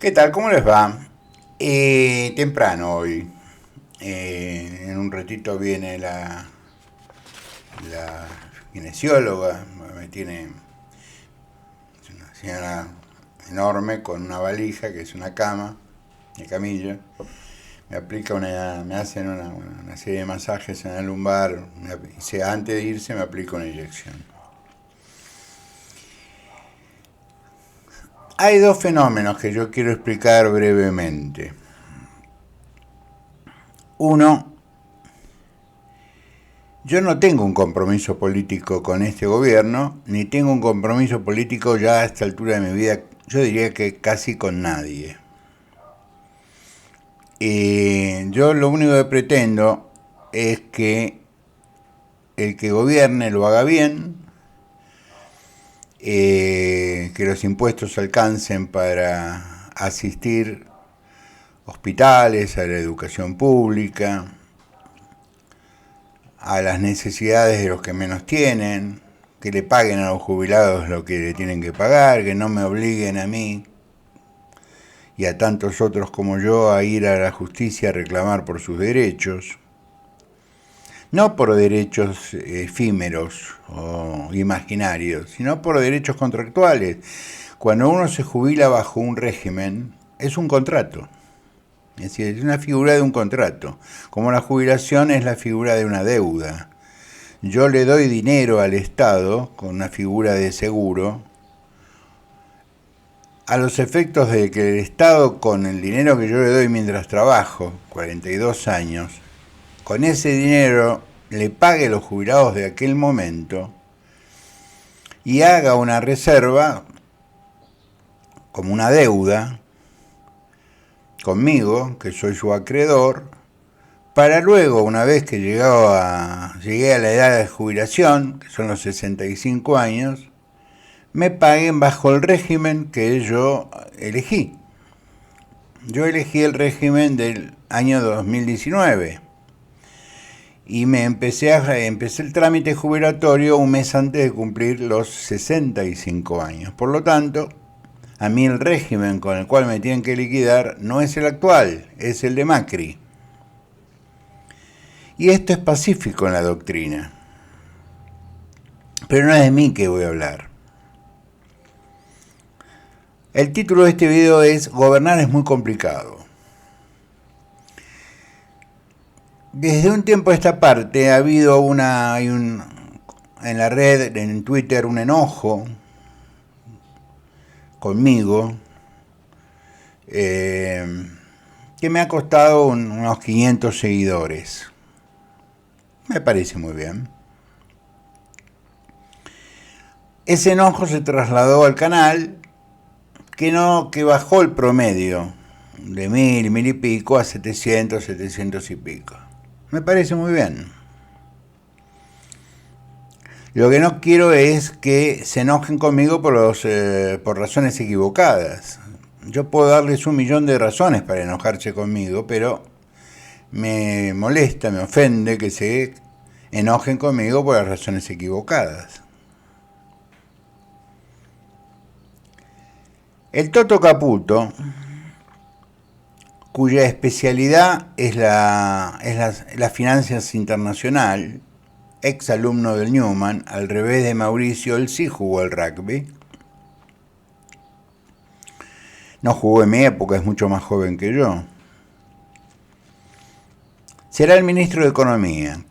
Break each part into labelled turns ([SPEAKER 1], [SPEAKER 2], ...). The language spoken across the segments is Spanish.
[SPEAKER 1] ¿Qué tal? ¿Cómo les va? Temprano hoy. En un ratito viene la kinesióloga. Es una señora enorme con una valija que es una cama, de camilla. Me hacen una serie de masajes en el lumbar. Antes de irse me aplica una inyección. Hay dos fenómenos que yo quiero explicar brevemente. Uno, yo no tengo un compromiso político con este gobierno, ni tengo un compromiso político ya a esta altura de mi vida, yo diría que casi con nadie. Yo lo único que pretendo es que el que gobierne lo haga bien, que los impuestos alcancen para asistir hospitales, a la educación pública, a las necesidades de los que menos tienen, que le paguen a los jubilados lo que le tienen que pagar, que no me obliguen a mí y a tantos otros como yo a ir a la justicia a reclamar por sus derechos, no por derechos efímeros o imaginarios, sino por derechos contractuales. Cuando uno se jubila bajo un régimen, es un contrato. Es decir, es una figura de un contrato, como la jubilación es la figura de una deuda. Yo le doy dinero al Estado con una figura de seguro, a los efectos de que el Estado, con el dinero que yo le doy mientras trabajo, 42 años, con ese dinero le pague a los jubilados de aquel momento y haga una reserva como una deuda conmigo, que soy su acreedor, para luego, una vez que llegué a la edad de jubilación, que son los 65 años, me paguen bajo el régimen que yo elegí. Yo elegí el régimen del año 2019 y empecé el trámite jubilatorio un mes antes de cumplir los 65 años. Por lo tanto, a mí el régimen con el cual me tienen que liquidar no es el actual, es el de Macri. Y esto es pacífico en la doctrina. Pero no es de mí que voy a hablar. El título de este video es Gobernar es muy complicado. Desde un tiempo a esta parte ha habido en la red, en Twitter, un enojo conmigo que me ha costado unos 500 seguidores. Me parece muy bien. Ese enojo se trasladó al canal, que bajó el promedio de 1000 y pico a 700 y pico. Me parece muy bien. Lo que no quiero es que se enojen conmigo por razones equivocadas. Yo puedo darles 1.000.000 de razones para enojarse conmigo, pero me molesta, me ofende que se enojen conmigo por las razones equivocadas. El Toto Caputo, cuya especialidad es la finanzas internacional, ex alumno del Newman, al revés de Mauricio, él sí jugó al rugby. No jugó en mi época, es mucho más joven que yo. Será el ministro de Economía.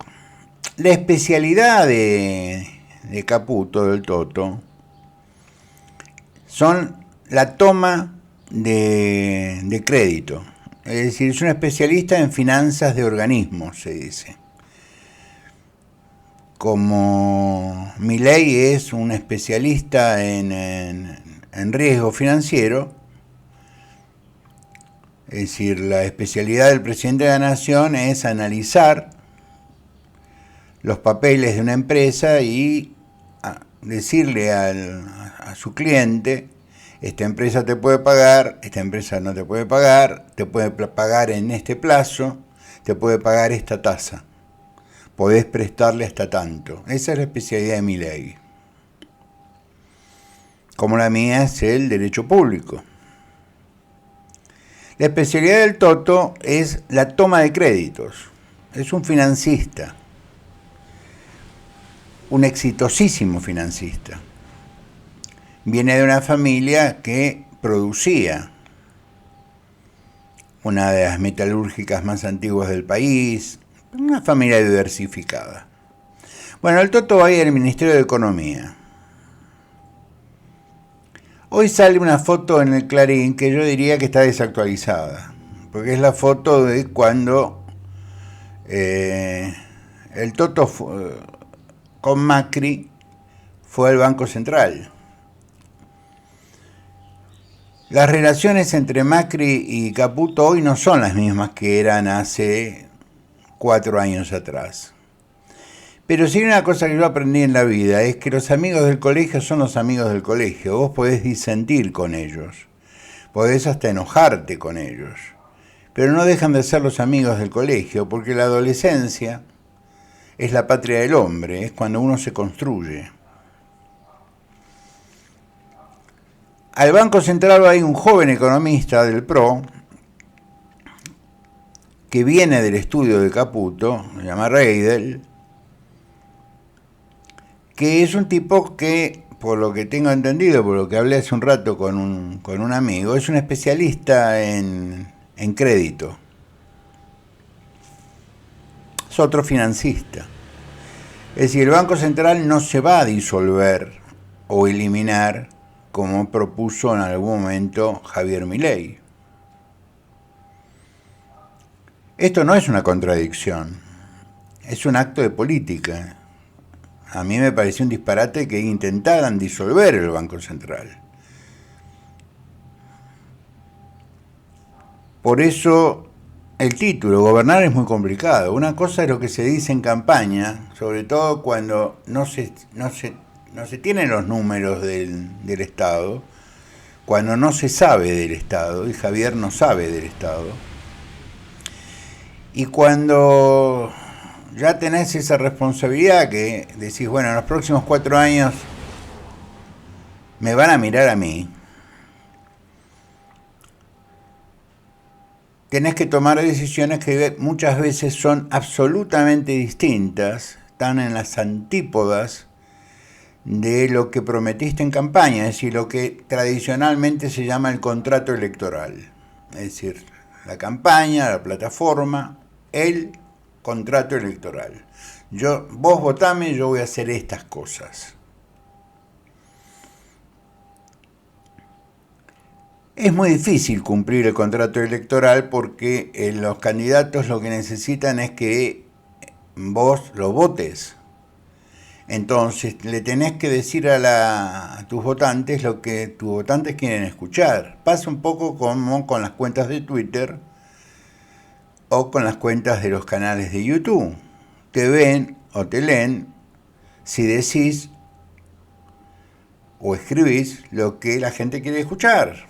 [SPEAKER 1] La especialidad de Caputo, del Toto, son la toma de crédito. Es decir, es un especialista en finanzas de organismos, se dice. Como Milei es un especialista en riesgo financiero, es decir, la especialidad del presidente de la Nación es analizar los papeles de una empresa y decirle a su cliente: esta empresa te puede pagar, esta empresa no te puede pagar en este plazo, te puede pagar esta tasa, podés prestarle hasta tanto. Esa es la especialidad de Milei. Como la mía es el derecho público. La especialidad del Toto es la toma de créditos. Es un financista, un exitosísimo financista. Viene de una familia que producía, una de las metalúrgicas más antiguas del país, una familia diversificada. Bueno, el Toto va a ir al Ministerio de Economía. Hoy sale una foto en el Clarín que yo diría que está desactualizada, porque es la foto de cuando el Toto con Macri fue al Banco Central. Las relaciones entre Macri y Caputo hoy no son las mismas que eran hace 4 años atrás. Pero sí, una cosa que yo aprendí en la vida es que los amigos del colegio son los amigos del colegio. Vos podés disentir con ellos, podés hasta enojarte con ellos, pero no dejan de ser los amigos del colegio, porque la adolescencia es la patria del hombre, es cuando uno se construye. Al Banco Central hay un joven economista del PRO que viene del estudio de Caputo, se llama Reidel, que es un tipo que, por lo que tengo entendido, por lo que hablé hace un rato con un amigo, es un especialista en crédito. Es otro financista. Es decir, el Banco Central no se va a disolver o eliminar como propuso en algún momento Javier Milei. Esto no es una contradicción, es un acto de política. A mí me pareció un disparate que intentaran disolver el Banco Central. Por eso el título, gobernar es muy complicado. Una cosa es lo que se dice en campaña, sobre todo cuando no se tienen los números del Estado, cuando no se sabe del Estado, y Javier no sabe del Estado, y cuando ya tenés esa responsabilidad que decís, bueno, en los próximos 4 años me van a mirar a mí, tenés que tomar decisiones que muchas veces son absolutamente distintas, están en las antípodas de lo que prometiste en campaña, es decir, lo que tradicionalmente se llama el contrato electoral. Es decir, la campaña, la plataforma, el contrato electoral. Vos votame, yo voy a hacer estas cosas. Es muy difícil cumplir el contrato electoral porque los candidatos lo que necesitan es que vos lo votes. Entonces le tenés que decir a tus votantes lo que tus votantes quieren escuchar. Pasa un poco como con las cuentas de Twitter o con las cuentas de los canales de YouTube. Te ven o te leen si decís o escribís lo que la gente quiere escuchar.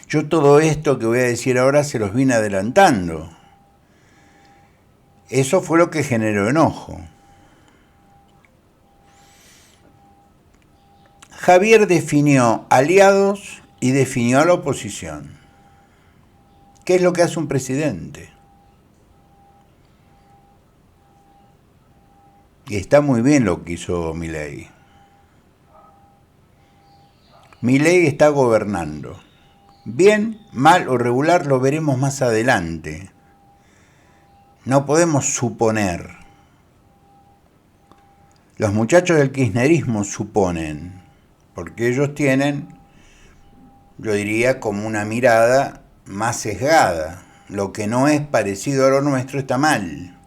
[SPEAKER 1] Yo todo esto que voy a decir ahora se los vine adelantando. Eso fue lo que generó enojo. Javier definió aliados y definió a la oposición. ¿Qué es lo que hace un presidente? Y está muy bien lo que hizo Milei. Milei está gobernando. Bien, mal o regular lo veremos más adelante. No podemos suponer. Los muchachos del kirchnerismo suponen, porque ellos tienen, yo diría, como una mirada más sesgada. Lo que no es parecido a lo nuestro está mal.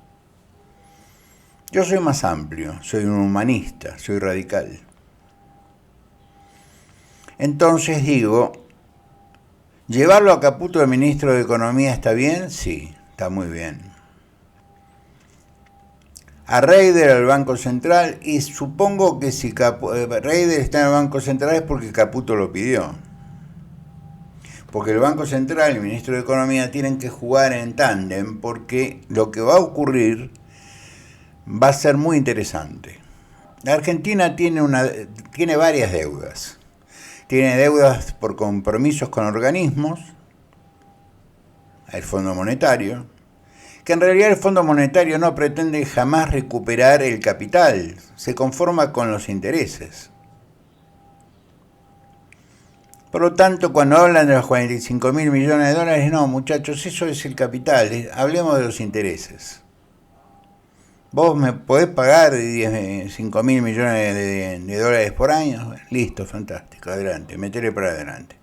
[SPEAKER 1] Yo soy más amplio, soy un humanista, soy radical. Entonces digo, ¿llevarlo a Caputo de ministro de Economía está bien? Sí, está muy bien. A Reidel al Banco Central, y supongo que si Reidel está en el Banco Central es porque Caputo lo pidió. Porque el Banco Central y el ministro de Economía tienen que jugar en tándem, porque lo que va a ocurrir va a ser muy interesante. La Argentina tiene varias deudas. tiene deudas por compromisos con organismos, el Fondo Monetario, que en realidad el Fondo Monetario no pretende jamás recuperar el capital, se conforma con los intereses. Por lo tanto, cuando hablan de los 45.000 millones de dólares, no, muchachos, eso es el capital, hablemos de los intereses. Vos me podés pagar 5.000 millones de dólares por año, listo, fantástico, adelante, metele para adelante.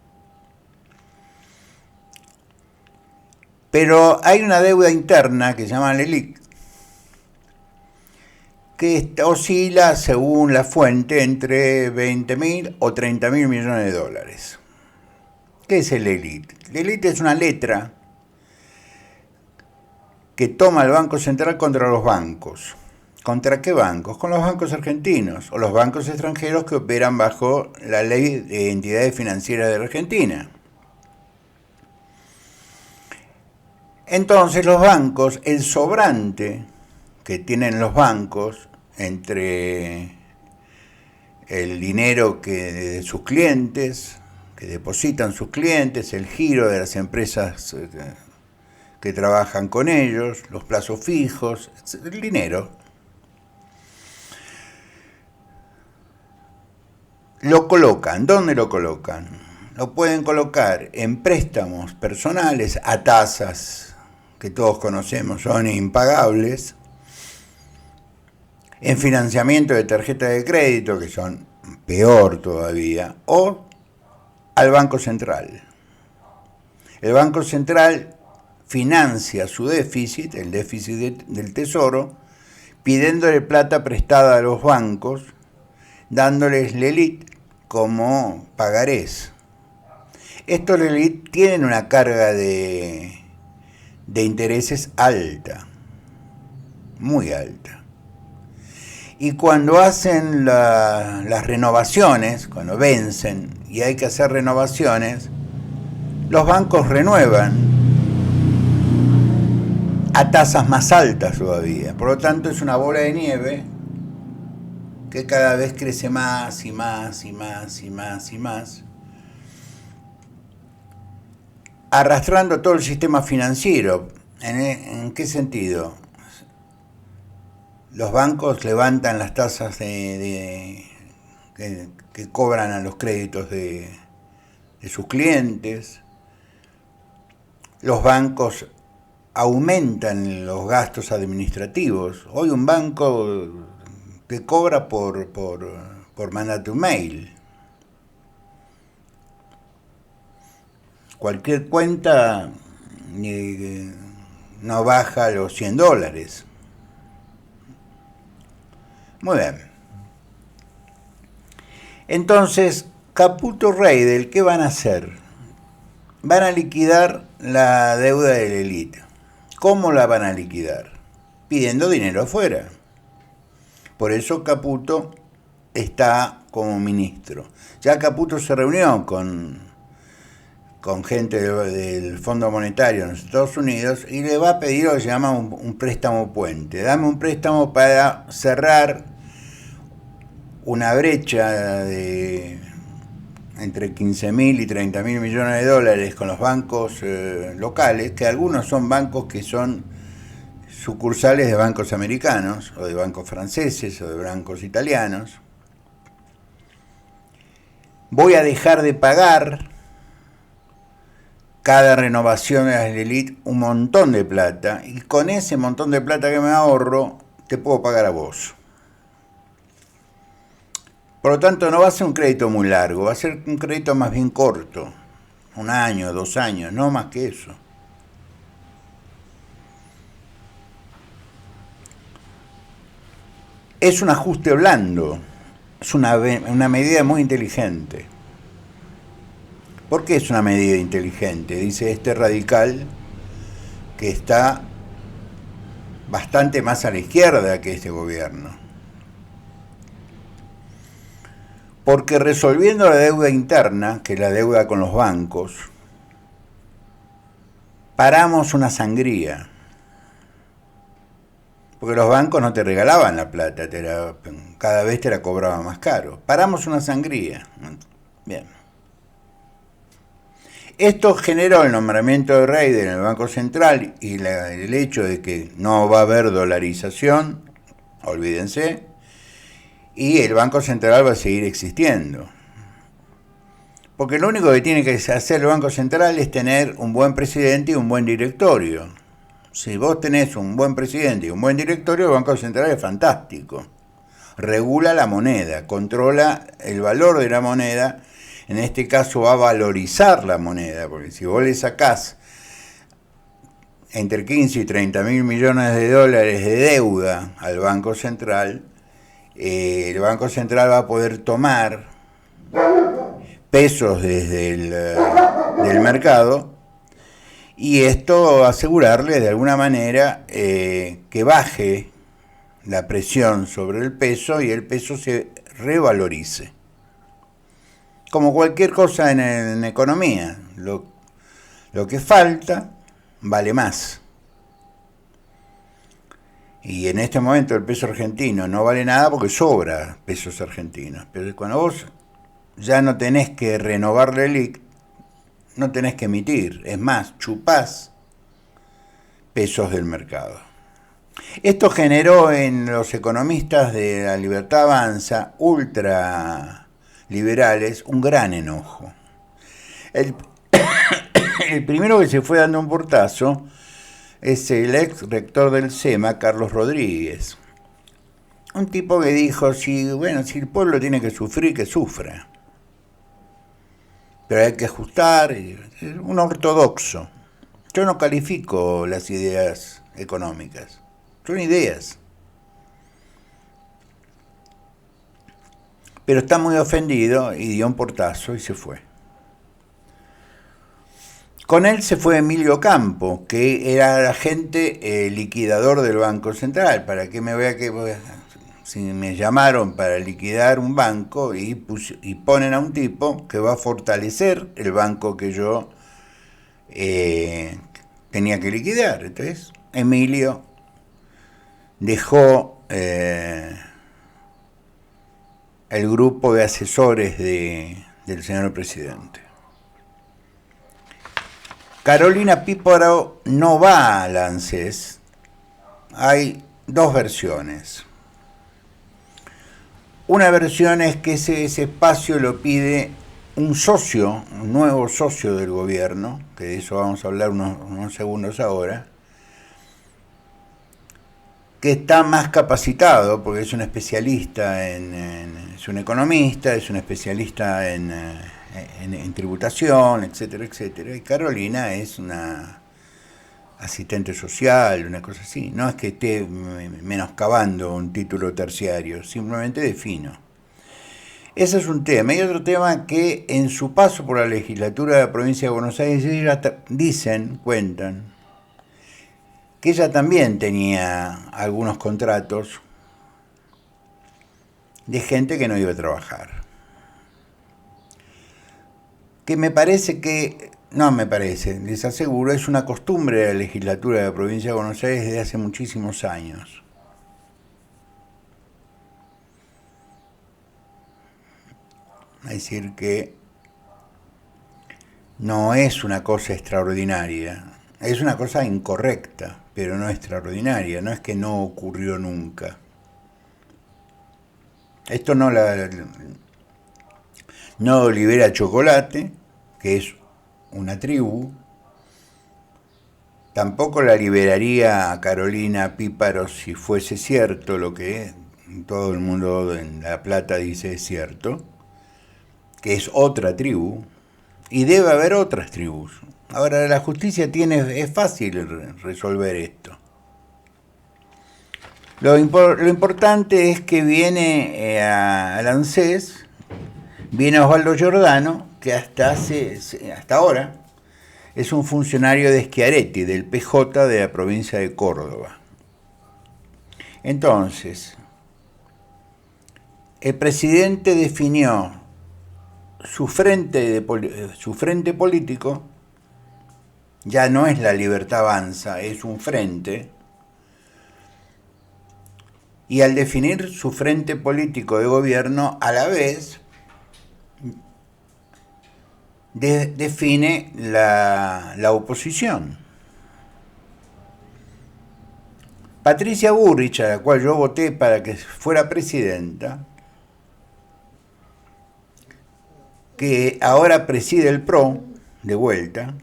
[SPEAKER 1] Pero hay una deuda interna que se llama LELIQ, que oscila según la fuente entre 20.000 o 30.000 millones de dólares. ¿Qué es el LELIQ? LELIQ es una letra que toma el Banco Central contra los bancos. ¿Contra qué bancos? Con los bancos argentinos o los bancos extranjeros que operan bajo la ley de entidades financieras de la Argentina. Entonces los bancos, el sobrante que tienen los bancos entre el dinero de sus clientes, que depositan sus clientes, el giro de las empresas que trabajan con ellos, los plazos fijos, el dinero, lo colocan. ¿Dónde lo colocan? Lo pueden colocar en préstamos personales a tasas que todos conocemos, son impagables, en financiamiento de tarjetas de crédito, que son peor todavía, o al Banco Central. El Banco Central financia su déficit, el déficit del Tesoro, pidiéndole plata prestada a los bancos, dándoles LELIQ como pagarés. Estos LELIQ tienen una carga de intereses alta, muy alta. Y cuando hacen las renovaciones, cuando vencen y hay que hacer renovaciones, los bancos renuevan a tasas más altas todavía. Por lo tanto, es una bola de nieve que cada vez crece más y más y más y más y más, arrastrando todo el sistema financiero. ¿En qué sentido? Los bancos levantan las tasas que cobran a los créditos de sus clientes. Los bancos aumentan los gastos administrativos. Hoy un banco te cobra por mandarte un mail. Cualquier cuenta no baja los $100. Muy bien. Entonces, Caputo Reydel, ¿qué van a hacer? Van a liquidar la deuda de LELIQ. ¿Cómo la van a liquidar? Pidiendo dinero afuera. Por eso Caputo está como ministro. Ya Caputo se reunió con gente del Fondo Monetario en los Estados Unidos y le va a pedir lo que se llama un préstamo puente. Dame un préstamo para cerrar una brecha de entre 15.000 y 30.000 millones de dólares con los bancos locales, que algunos son bancos que son sucursales de bancos americanos, o de bancos franceses, o de bancos italianos. Voy a dejar de pagar cada renovación de las LELIQ un montón de plata, y con ese montón de plata que me ahorro, te puedo pagar a vos. Por lo tanto, no va a ser un crédito muy largo, va a ser un crédito más bien corto, 1 año, 2 años, no más que eso. Es un ajuste blando, es una medida muy inteligente. ¿Por qué es una medida inteligente? Dice este radical que está bastante más a la izquierda que este gobierno. Porque resolviendo la deuda interna, que es la deuda con los bancos, paramos una sangría. Porque los bancos no te regalaban la plata, cada vez te la cobraban más caro. Paramos una sangría. Bien. Esto generó el nombramiento de Reyder en el Banco Central y el hecho de que no va a haber dolarización, olvídense, y el Banco Central va a seguir existiendo. Porque lo único que tiene que hacer el Banco Central es tener un buen presidente y un buen directorio. Si vos tenés un buen presidente y un buen directorio, el Banco Central es fantástico. Regula la moneda, controla el valor de la moneda, en este caso va a valorizar la moneda, porque si vos le sacás entre 15 y 30 mil millones de dólares de deuda al Banco Central, el Banco Central va a poder tomar pesos desde del mercado y esto asegurarle de alguna manera que baje la presión sobre el peso y el peso se revalorice. Como cualquier cosa en economía, lo que falta vale más. Y en este momento el peso argentino no vale nada porque sobra pesos argentinos. Pero cuando vos ya no tenés que renovar la LELIQ, no tenés que emitir. Es más, chupás pesos del mercado. Esto generó en los economistas de la Libertad Avanza, ultraliberales, un gran enojo. El primero que se fue dando un portazo es el ex rector del SEMA, Carlos Rodríguez. Un tipo que dijo, si el pueblo tiene que sufrir, que sufra. Pero hay que ajustar, un ortodoxo. Yo no califico las ideas económicas, son ideas. Pero está muy ofendido y dio un portazo y se fue. Con él se fue Emilio Campo, que era el agente liquidador del Banco Central. ¿Para qué me voy a que si me llamaron para liquidar un banco y ponen a un tipo que va a fortalecer el banco que yo tenía que liquidar? Entonces Emilio dejó el grupo de asesores del señor presidente. Carolina Píparo no va a la ANSES. Hay dos versiones. Una versión es que ese espacio lo pide un nuevo socio del gobierno, que de eso vamos a hablar unos segundos ahora, que está más capacitado, porque es un especialista es un economista, es un especialista en tributación, etcétera, etcétera. Y Carolina es una asistente social, una cosa así. No es que esté menoscabando un título terciario, simplemente defino. Ese es un tema. Y otro tema que en su paso por la legislatura de la provincia de Buenos Aires, ellos cuentan, que ella también tenía algunos contratos de gente que no iba a trabajar. Que les aseguro, es una costumbre de la legislatura de la provincia de Buenos Aires desde hace muchísimos años. Es decir, que no es una cosa extraordinaria, es una cosa incorrecta, pero no extraordinaria, no es que no ocurrió nunca. Esto no libera Chocolate, que es una tribu, tampoco la liberaría a Carolina Píparo si fuese cierto lo que todo el mundo en La Plata dice es cierto, que es otra tribu, y debe haber otras tribus. Ahora, la justicia es fácil resolver esto. Lo importante es que viene al ANSES, viene Osvaldo Giordano, que hasta ahora es un funcionario de Schiaretti, del PJ de la provincia de Córdoba. Entonces, el presidente definió su frente político, ya no es la Libertad Avanza, es un frente, y al definir su frente político de gobierno, a la vez define la oposición. Patricia Bullrich, a la cual yo voté para que fuera presidenta, que ahora preside el PRO de vuelta,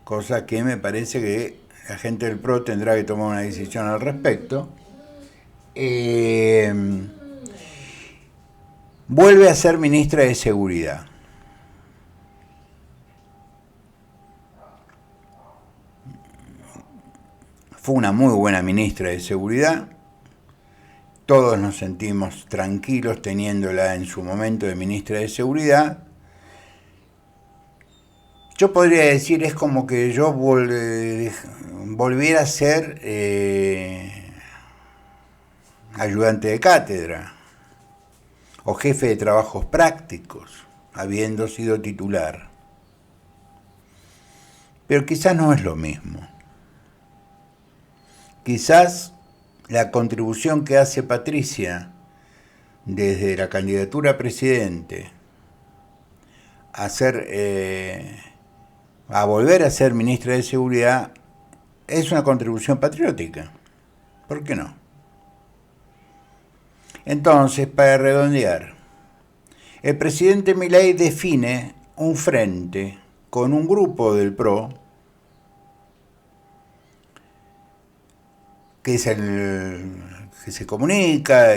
[SPEAKER 1] cosa que me parece que la gente del PRO tendrá que tomar una decisión al respecto, vuelve a ser ministra de Seguridad. Fue una muy buena ministra de Seguridad. Todos nos sentimos tranquilos teniéndola en su momento de ministra de Seguridad. Yo podría decir, es como que yo volviera a ser ayudante de cátedra o jefe de trabajos prácticos, habiendo sido titular. Pero quizás no es lo mismo. Quizás la contribución que hace Patricia desde la candidatura a presidente a volver a ser ministra de Seguridad es una contribución patriótica. ¿Por qué no? Entonces, para redondear, el presidente Milei define un frente con un grupo del PRO, que es el que se comunica,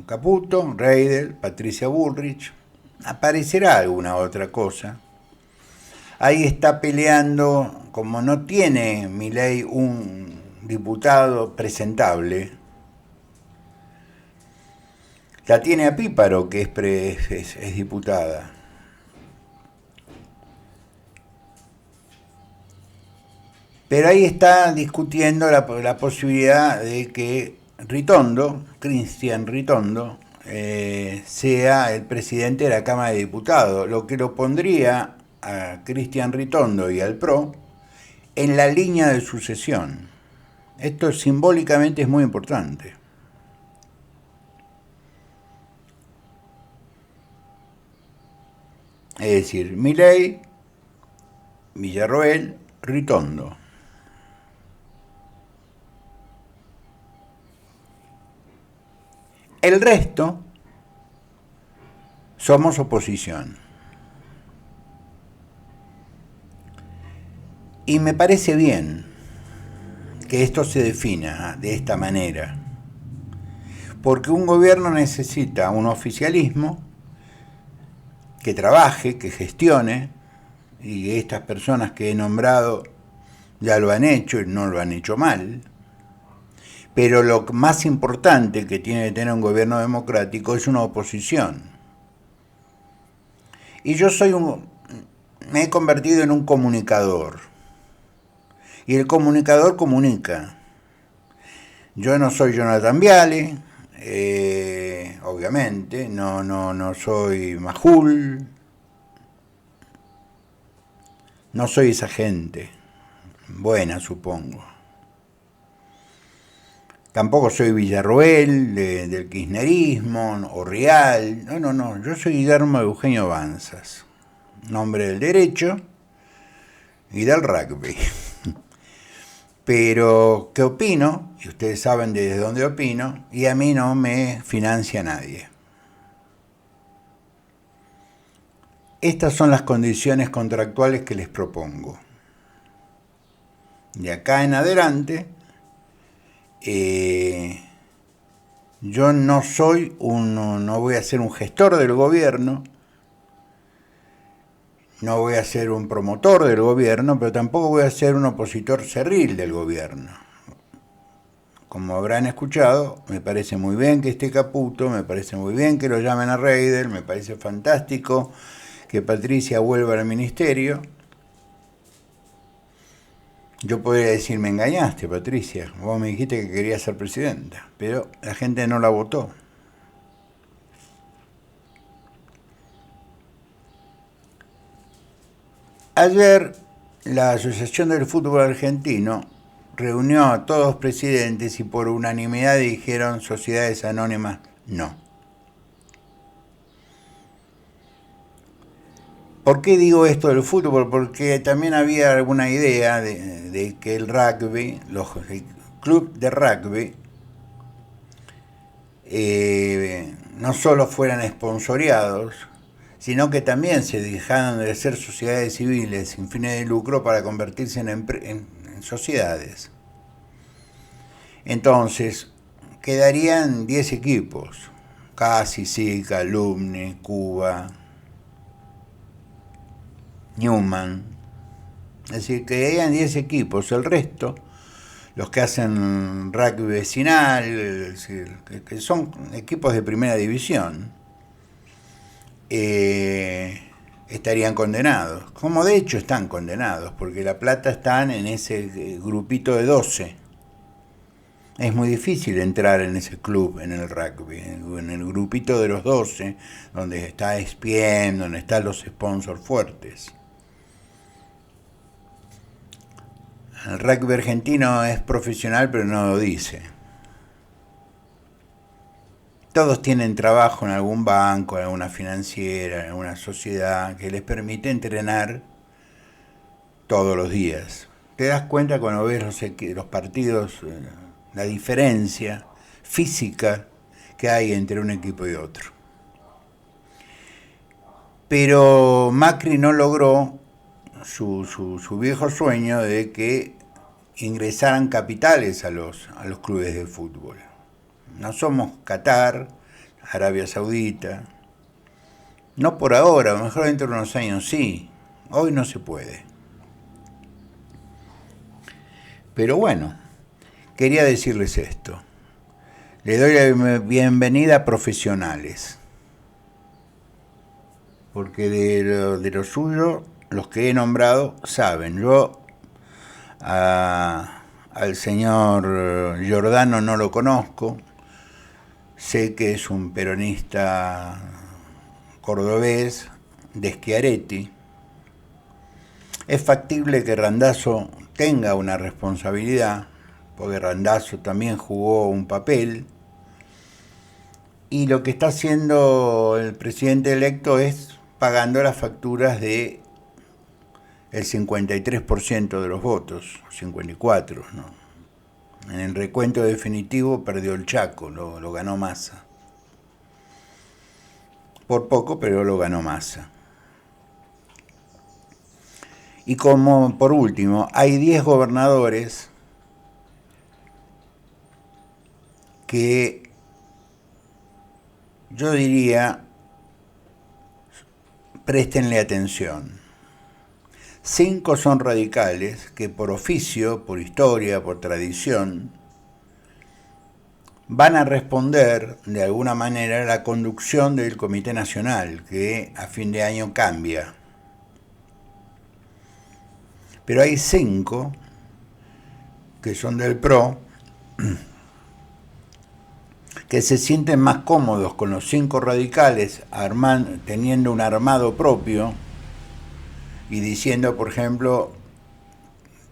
[SPEAKER 1] Caputo, Reidel, Patricia Bullrich, aparecerá alguna otra cosa. Ahí está peleando, como no tiene Milei un diputado presentable, la tiene a Píparo, que es diputada. Pero ahí está discutiendo la posibilidad de que Cristian Ritondo, sea el presidente de la Cámara de Diputados, lo que lo pondría a Cristian Ritondo y al PRO en la línea de sucesión. Esto simbólicamente es muy importante. Es decir, Milei, Villarroel, Ritondo. El resto somos oposición. Y me parece bien que esto se defina de esta manera, porque un gobierno necesita un oficialismo que trabaje, que gestione, y estas personas que he nombrado ya lo han hecho y no lo han hecho mal. Pero lo más importante que tiene que tener un gobierno democrático es una oposición. Y yo me he convertido en un comunicador. Y el comunicador comunica. Yo no soy Jonathan Viale, obviamente, no soy Majul, no soy esa gente buena, supongo. Tampoco soy Villarroel del kirchnerismo o Rial. No. Yo soy Guillermo Eugenio Banzas, nombre del derecho y del rugby. Pero, ¿qué opino? Y ustedes saben desde dónde opino, y a mí no me financia nadie. Estas son las condiciones contractuales que les propongo. De acá en adelante, yo no voy a ser un gestor del gobierno, no voy a ser un promotor del gobierno, pero tampoco voy a ser un opositor cerril del gobierno. Como habrán escuchado, me parece muy bien que esté Caputo, me parece muy bien que lo llamen a Reidel, me parece fantástico que Patricia vuelva al ministerio. Yo podría decir, me engañaste, Patricia, vos me dijiste que querías ser presidenta, pero la gente no la votó. Ayer, la Asociación del Fútbol Argentino reunió a todos los presidentes y por unanimidad dijeron sociedades anónimas no. ¿Por qué digo esto del fútbol? Porque también había alguna idea de que el rugby, el club de rugby, no solo fueran esponsoreados, sino que también se dejaran de ser sociedades civiles sin fines de lucro para convertirse en sociedades. Entonces, quedarían 10 equipos: Casi, SICA, Alumni, Cuba, Newman. Es decir, quedarían 10 equipos. El resto, los que hacen rugby vecinal, es decir, que son equipos de primera división, estarían condenados. Como de hecho están condenados, porque La Plata están en ese grupito de 12. Es muy difícil entrar en ese club, en el rugby, en el grupito de los 12, donde está ESPN, donde están los sponsors fuertes. El rugby argentino es profesional, pero no lo dice. Todos tienen trabajo en algún banco, en alguna financiera, en alguna sociedad que les permite entrenar todos los días. Te das cuenta cuando ves los partidos, la diferencia física que hay entre un equipo y otro. Pero Macri no logró su viejo sueño de que ingresaran capitales a los clubes de fútbol. No somos Qatar, Arabia Saudita. No por ahora, a lo mejor dentro de unos años sí. Hoy no se puede. Pero bueno, quería decirles esto. Le doy la bienvenida a profesionales. Porque de lo suyo, los que he nombrado saben. Yo al señor Giordano no lo conozco. Sé que es un peronista cordobés de Schiaretti. Es factible que Randazzo tenga una responsabilidad, porque Randazzo también jugó un papel, y lo que está haciendo el presidente electo es pagando las facturas de el 53% de los votos, 54%, ¿no? En el recuento definitivo perdió el Chaco, lo ganó Massa. Por poco, pero lo ganó Massa. Y como por último, hay 10 gobernadores que yo diría, préstenle atención. 5 son radicales que por oficio, por historia, por tradición, van a responder de alguna manera a la conducción del Comité Nacional, que a fin de año cambia. Pero hay 5 que son del PRO, que se sienten más cómodos con los 5 radicales teniendo un armado propio y diciendo, por ejemplo,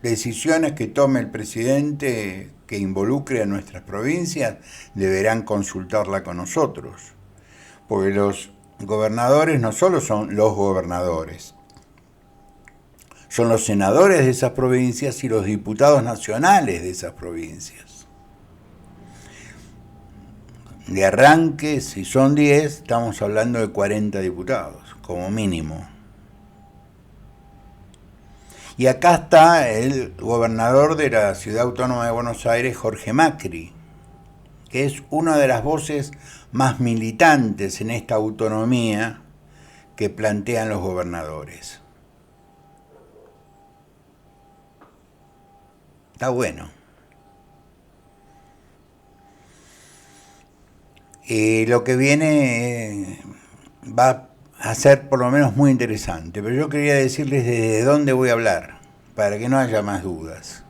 [SPEAKER 1] decisiones que tome el presidente que involucre a nuestras provincias deberán consultarla con nosotros, porque los gobernadores no solo son los gobernadores, son los senadores de esas provincias y los diputados nacionales de esas provincias. De arranque, si son 10, estamos hablando de 40 diputados, como mínimo. Y acá está el gobernador de la Ciudad Autónoma de Buenos Aires, Jorge Macri, que es una de las voces más militantes en esta autonomía que plantean los gobernadores. Está bueno. Lo que viene va a ser por lo menos muy interesante, pero yo quería decirles desde dónde voy a hablar, para que no haya más dudas.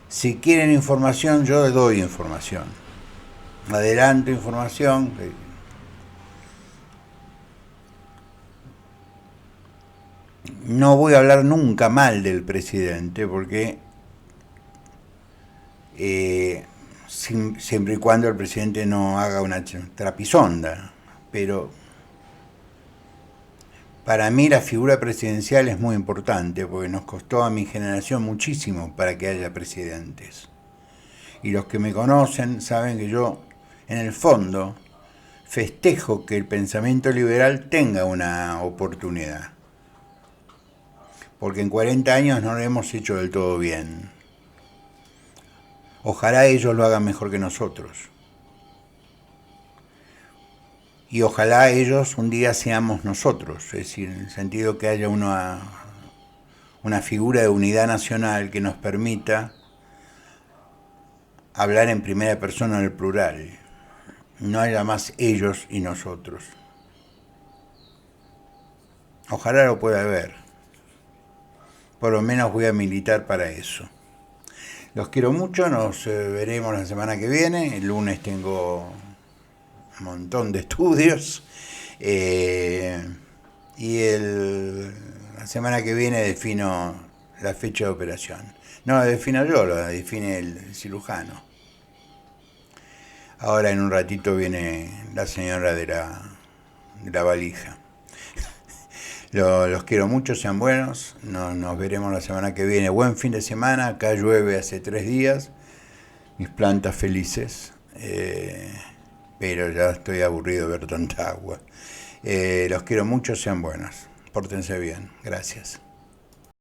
[SPEAKER 1] Si quieren información, yo les doy información. Adelanto información. No voy a hablar nunca mal del presidente, porque siempre y cuando el presidente no haga una trapisonda, pero Para mí la figura presidencial es muy importante porque nos costó a mi generación muchísimo para que haya presidentes. Y los que me conocen saben que yo, en el fondo, festejo que el pensamiento liberal tenga una oportunidad. Porque en 40 años no lo hemos hecho del todo bien. Ojalá ellos lo hagan mejor que nosotros. Y ojalá ellos un día seamos nosotros, es decir, en el sentido que haya una figura de unidad nacional que nos permita hablar en primera persona del plural. No haya más ellos y nosotros. Ojalá lo pueda haber. Por lo menos voy a militar para eso. Los quiero mucho, nos veremos la semana que viene. El lunes tengo un montón de estudios. La semana que viene defino la fecha de operación. No la defino yo, la define el cirujano. Ahora en un ratito viene la señora de la valija. Los quiero mucho, sean buenos. Nos veremos la semana que viene. Buen fin de semana. Acá llueve hace 3 días. Mis plantas felices. Pero ya estoy aburrido de ver tanta agua. Los quiero mucho, sean buenos. Pórtense bien. Gracias.